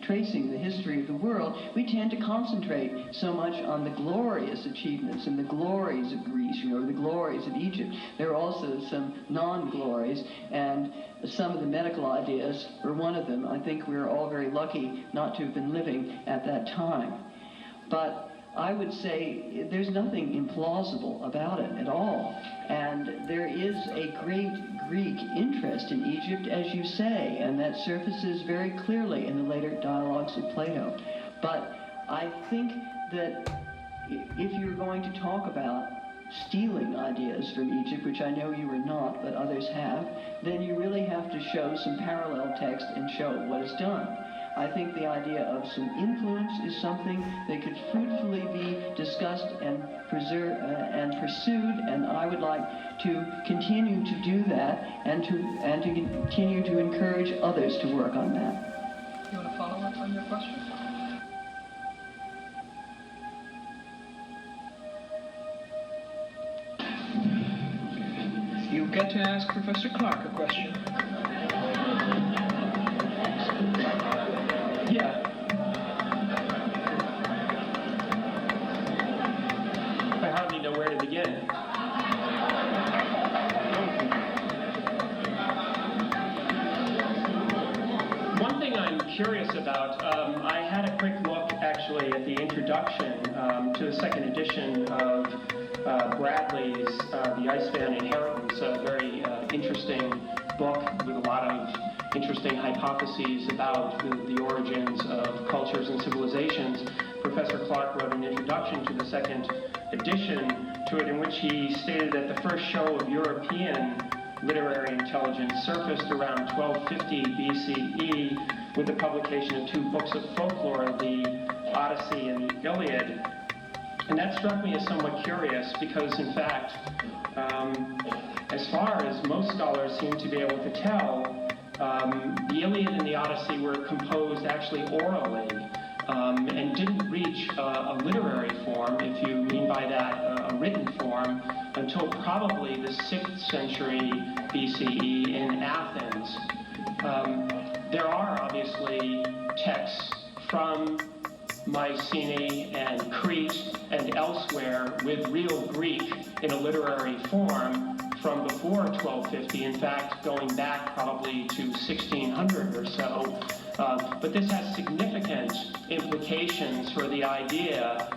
tracing the history of the world, we tend to concentrate so much on the glorious achievements and the glories of Greece, or the glories of Egypt. There are also some non-glories, and some of the medical ideas were one of them. I think we're all very lucky not to have been living at that time. But I would say there's nothing implausible about it at all. And there is a great Greek interest in Egypt, as you say, and that surfaces very clearly in the later dialogues of Plato. But I think that if you're going to talk about stealing ideas from Egypt, which I know you are not, but others have, then you really have to show some parallel text and show what is done. I think the idea of some influence is something that could fruitfully be discussed and pursued, and I would like to continue to do that and to continue to encourage others to work on that. You want to follow up on your question? You get to ask Professor Clarke a question. Yeah. I hardly know where to begin. One thing I'm curious about, I had a quick look actually at the introduction to the second edition of Bradley's The Iceman Inheritance, a very interesting book with a lot of interesting hypotheses about the origins of cultures and civilizations. Professor Clarke wrote an introduction to the second edition to it, in which he stated that the first show of European literary intelligence surfaced around 1250 BCE with the publication of two books of folklore, the Odyssey and the Iliad. And that struck me as somewhat curious because, in fact, as far as most scholars seem to be able to tell, the Iliad and the Odyssey were composed actually orally and didn't reach a literary form, if you mean by that a written form, until probably the 6th century BCE in Athens. There are obviously texts from Mycenae and Crete and elsewhere with real Greek in a literary form from before 1250, in fact, going back probably to 1600 or so. But this has significant implications for the idea,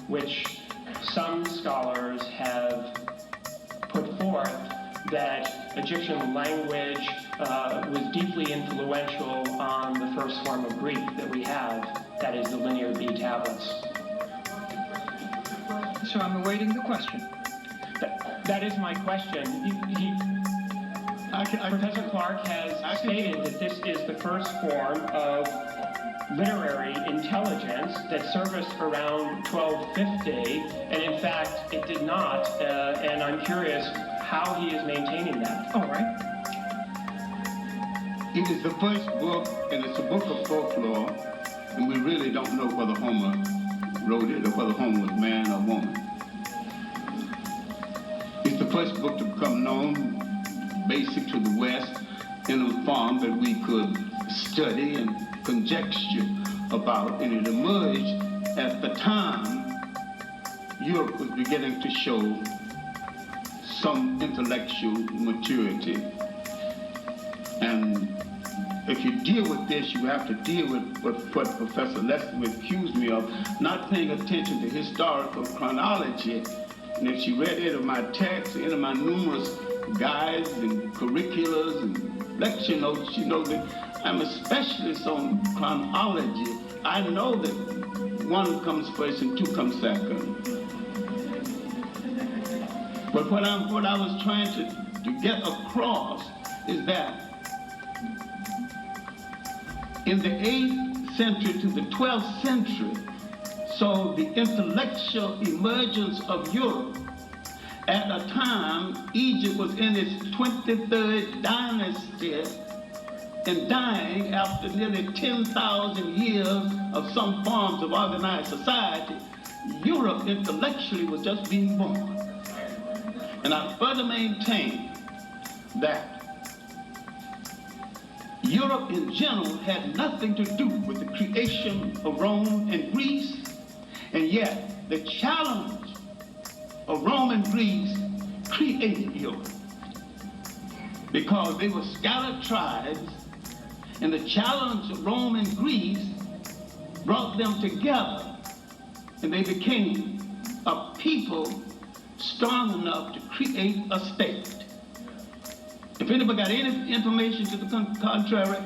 which some scholars have put forth, that Egyptian language was deeply influential on the first form of Greek that we have, that is the Linear B tablets. So I'm awaiting the question. That is my question. Professor Clarke has stated that this is the first form of literary intelligence that surfaced around 1250, and in fact it did not, and I'm curious how he is maintaining that. All right. It is the first book, and it's a book of folklore, and we really don't know whether Homer wrote it or whether Homer was man or woman. It's the first book to become known, basic to the West, in a form that we could study and conjecture about, and it emerged at the time Europe was beginning to show some intellectual maturity. And if you deal with this, you have to deal with what Professor Lester accused me of, not paying attention to historical chronology. And if she read any of my texts, any of my numerous guides and curriculums and lecture notes, you know that I'm a specialist on chronology. I know that one comes first and two comes second. But what I was trying to get across is that in the 8th century to the 12th century, so the intellectual emergence of Europe, at a time Egypt was in its 23rd dynasty and dying after nearly 10,000 years of some forms of organized society. Europe intellectually was just being born. And I further maintain that Europe in general had nothing to do with the creation of Rome and Greece, and yet the challenge of Rome and Greece created Europe, because they were scattered tribes, and the challenge of Rome and Greece brought them together, and they became a people strong enough to create a state. If anybody got any information to the contrary,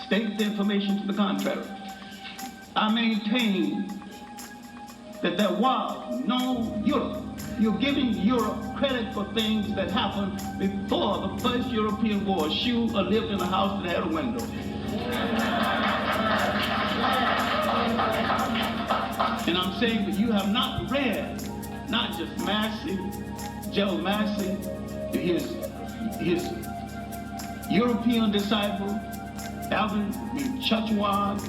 state the information to the contrary. I maintain that there was no Europe. You're giving Europe credit for things that happened before the first European wore a shoe or lived in a house that had a window. And I'm saying that you have not read, not just Massey, Joe Massey, his European disciple, Alvin Churchward,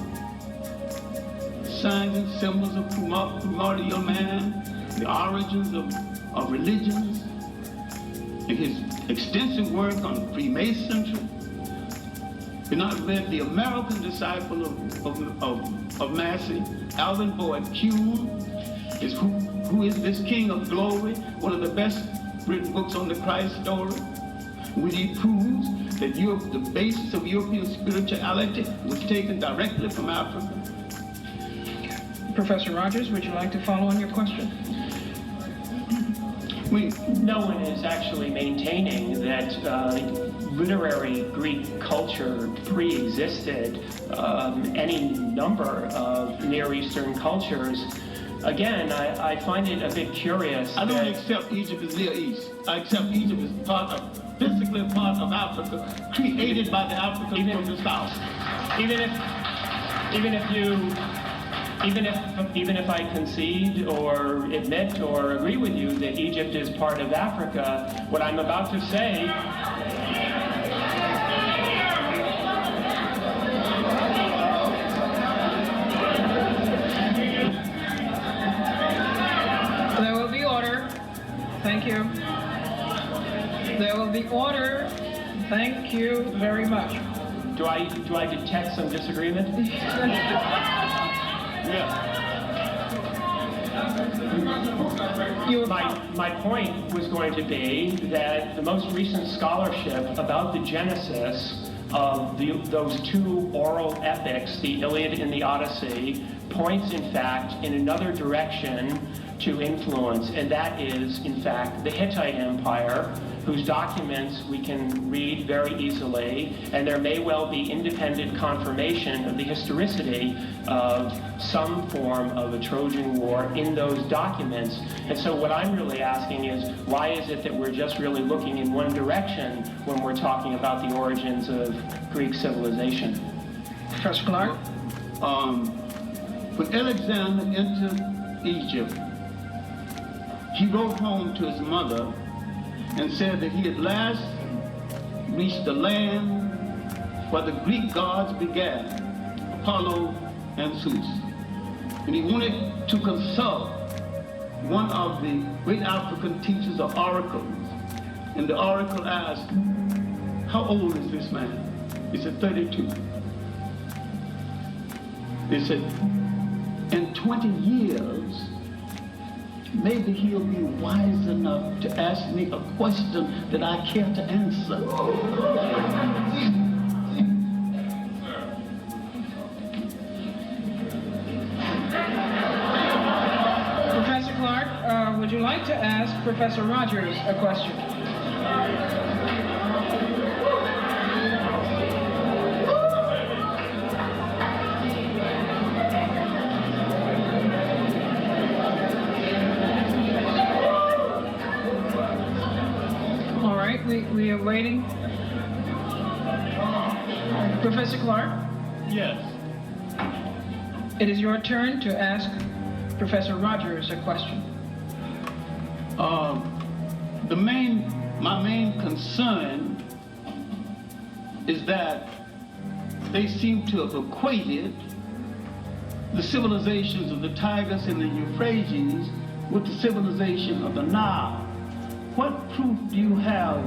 Signs and Symbols of Primordial Man, the Origins of Religions, and his extensive work on Freemasonry. You've not read the American disciple of Massey, Alvin Boyd Kuhn, who is this King of Glory, one of the best written books on the Christ story, where he proves that the basis of European spirituality was taken directly from Africa. Professor Rogers, would you like to follow on your question? No one is actually maintaining that literary Greek culture pre-existed any number of Near Eastern cultures. Again, I find it a bit curious. I don't accept Egypt as Near East. I accept Egypt as physically part of Africa, created by the Africans from the South. Even if I concede or admit or agree with you that Egypt is part of Africa, what I'm about to say There will be order. Thank you. There will be order. Thank you very much. Do I detect some disagreement? My point was going to be that the most recent scholarship about the genesis of those two oral epics, the Iliad and the Odyssey, points in fact in another direction to influence, and that is in fact the Hittite Empire, whose documents we can read very easily, and there may well be independent confirmation of the historicity of some form of a Trojan War in those documents. And so what I'm really asking is, why is it that we're just really looking in one direction when we're talking about the origins of Greek civilization? Professor Clarke? When Alexander entered Egypt, he wrote home to his mother and said that he at last reached the land where the Greek gods began, Apollo and Zeus. And he wanted to consult one of the great African teachers of oracles. And the oracle asked, "How old is this man?" He said, 32. They said, "In 20 years, maybe he'll be wise enough to ask me a question that I care to answer." Professor Clarke, would you like to ask Professor Rogers a question? We are waiting. Professor Clarke? Yes. It is your turn to ask Professor Rogers a question. My main concern is that they seem to have equated the civilizations of the Tigris and the Euphrates with the civilization of the Nile. What proof do you have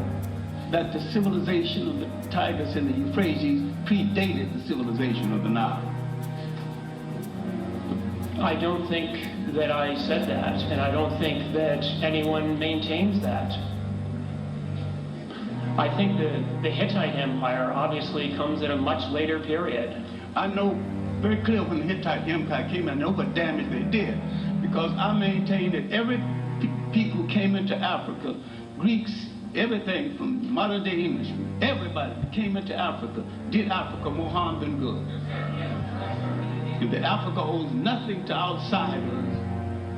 that the civilization of the Tigris and the Euphrates predated the civilization of the Nile. I don't think that I said that, and I don't think that anyone maintains that. I think the Hittite Empire obviously comes at a much later period. I know very clear when the Hittite Empire came, I know what damage they did, because I maintain that every people who came into Africa, Greeks, everything from modern day English, everybody came into Africa, did Africa more harm than good. And that Africa owes nothing to outsiders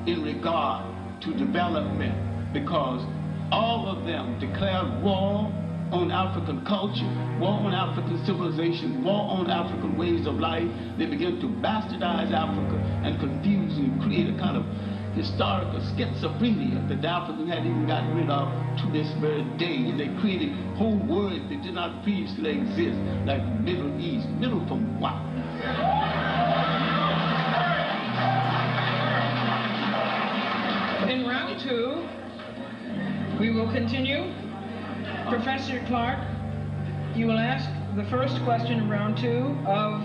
in regard to development, because all of them declared war on African culture, war on African civilization, war on African ways of life. They began to bastardize Africa and confuse and create a kind of historical schizophrenia that the Africans hadn't even gotten rid of to this very day. And they created whole words that did not previously exist, like Middle East. Middle from what? In round 2, we will continue. Professor Clarke, you will ask the first question in round 2 of